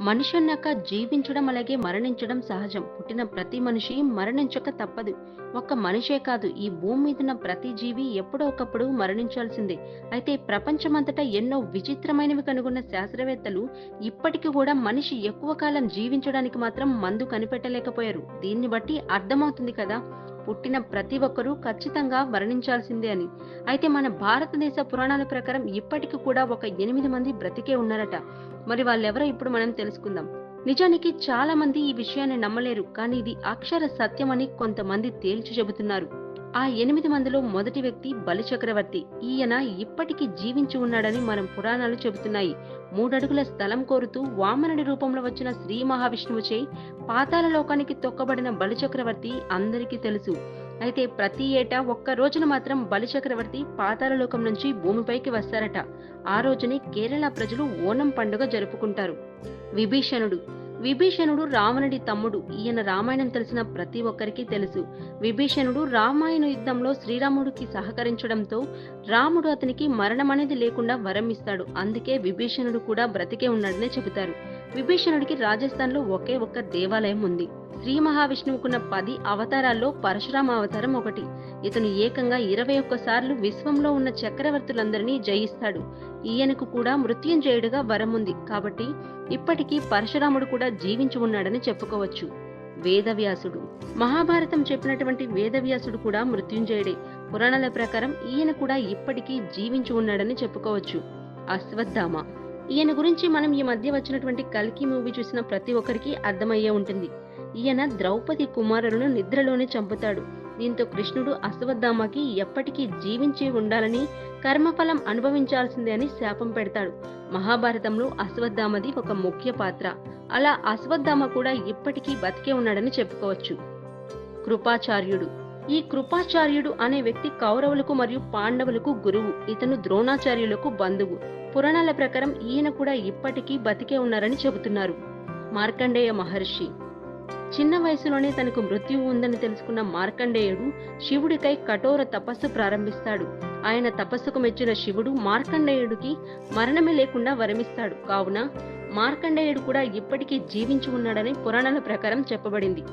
మనిషి అన్నాక జీవించడం అలాగే మరణించడం సహజం. పుట్టిన ప్రతి మనిషి మరణించక తప్పదు. ఒక్క మనిషే కాదు, ఈ భూమి మీదున్న ప్రతి జీవి ఎప్పుడో ఒకప్పుడు మరణించాల్సిందే. అయితే ప్రపంచమంతటా ఎన్నో విచిత్రమైనవి కనుగొన్న శాస్త్రవేత్తలు ఇప్పటికి కూడా మనిషి ఎక్కువ కాలం జీవించడానికి మాత్రం మందు కనిపెట్టలేకపోయారు. దీన్ని బట్టి అర్థమవుతుంది కదా, పుట్టిన ప్రతి ఒక్కరూ ఖచ్చితంగా మరణించాల్సిందే అని. అయితే మన భారతదేశ పురాణాల ప్రకారం ఇప్పటికి కూడా ఒక 8 మంది బ్రతికే ఉన్నారట. మరి వాళ్ళెవరో ఇప్పుడు మనం తెలుసుకుందాం. నిజానికి చాలా మంది ఈ విషయాన్ని నమ్మలేరు, కానీ ఇది అక్షర సత్యమని కొంతమంది తేల్చి చెబుతున్నారు. ఆ 8 మందిలో మొదటి వ్యక్తి బలిచక్రవర్తి. ఈయన ఇప్పటికీ జీవించి ఉన్నాడని మనం పురాణాలు చెబుతున్నాయి. 3 అడుగుల స్థలం కోరుతూ వామనుడి రూపంలో వచ్చిన శ్రీ మహావిష్ణువుచే పాతాళ లోకానికి తొక్కబడిన బలిచక్రవర్తి అందరికీ తెలుసు. అయితే ప్రతి ఏటా ఒక్క రోజున మాత్రం బలిచక్రవర్తి పాతాళ లోకం నుంచి భూమిపైకి వస్తారట. ఆ రోజుని కేరళ ప్రజలు ఓనం పండుగ జరుపుకుంటారు. విభీషణుడు విభీషణుడు రావణుడి తమ్ముడు. ఈయన రామాయణం తెలిసిన ప్రతి ఒక్కరికి తెలుసు. విభీషణుడు రామాయణ యుద్ధంలో శ్రీరాముడికి సహకరించడంతో రాముడు అతనికి మరణం అనేది లేకుండా వరం ఇస్తాడు. అందుకే విభీషణుడు కూడా బ్రతికే ఉన్నాడని చెబుతారు. విభీషణుడికి రాజస్థాన్ లో ఒకే ఒక్క దేవాలయం ఉంది. శ్రీ మహావిష్ణువుకున్న 10 అవతారాల్లో పరశురామ అవతారం ఒకటి. ఇతను ఏకంగా 21 సార్లు విశ్వంలో ఉన్న చక్రవర్తులందరినీ జయిస్తాడు. ఈయనకు కూడా మృత్యుంజయుడిగా వరం ఉంది. కాబట్టి ఇప్పటికీ పరశురాముడు కూడా జీవించి ఉన్నాడని చెప్పుకోవచ్చు. వేదవ్యాసుడు మహాభారతం చెప్పినటువంటి వేదవ్యాసుడు కూడా మృత్యుంజయుడే. పురాణాల ప్రకారం ఈయన కూడా ఇప్పటికీ జీవించి ఉన్నాడని చెప్పుకోవచ్చు. అశ్వత్థామ ఈయన గురించి మనం ఈ మధ్య వచ్చినటువంటి కల్కి మూవీ చూసిన ప్రతి ఒక్కరికి అర్థమయ్యే ఉంటుంది. ఈయన ద్రౌపది కుమారులను నిద్రలోనే చంపుతాడు. దీంతో కృష్ణుడు అశ్వత్థామకి ఎప్పటికీ జీవించి ఉండాలని, కర్మఫలం అనుభవించాల్సిందే అని శాపం పెడతాడు. మహాభారతంలో అశ్వత్థామది ఒక ముఖ్య పాత్ర. అలా అశ్వత్థామ కూడా ఇప్పటికీ బతికే ఉన్నాడని చెప్పుకోవచ్చు. కృపాచార్యుడు ఈ కృపాచార్యుడు అనే వ్యక్తి కౌరవులకు మరియు పాండవులకు గురువు. ఇతను ద్రోణాచార్యులకు బంధువు. పురాణాల ప్రకారం ఈయన కూడా ఇప్పటికీ బతికే ఉన్నారని చెబుతున్నారు. మార్కండేయ మహర్షి చిన్న వయసులోనే తనకు మృత్యువు ఉందని తెలుసుకున్న మార్కండేయుడు శివుడికై కఠోర తపస్సు ప్రారంభిస్తాడు. ఆయన తపస్సుకు మెచ్చిన శివుడు మార్కండేయుడికి మరణమే లేకుండా వరమిస్తాడు. కావున మార్కండేయుడు కూడా ఇప్పటికీ జీవించి ఉన్నాడని పురాణాల ప్రకారం చెప్పబడింది.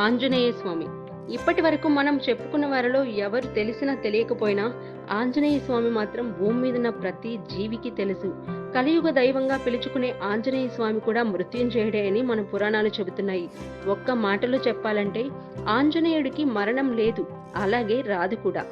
ఆంజనేయ స్వామి ఇప్పటి వరకు మనం చెప్పుకున్న వారిలో ఎవరు తెలిసినా తెలియకపోయినా ఆంజనేయ స్వామి మాత్రం భూమి మీదున్న ప్రతి జీవికి తెలుసు. కలియుగ దైవంగా పిలుచుకునే ఆంజనేయ స్వామి కూడా మృత్యుంజయుడే అని మన పురాణాలు చెబుతున్నాయి. ఒక్క మాటలో చెప్పాలంటే ఆంజనేయుడికి మరణం లేదు, అలాగే రాదు కూడా.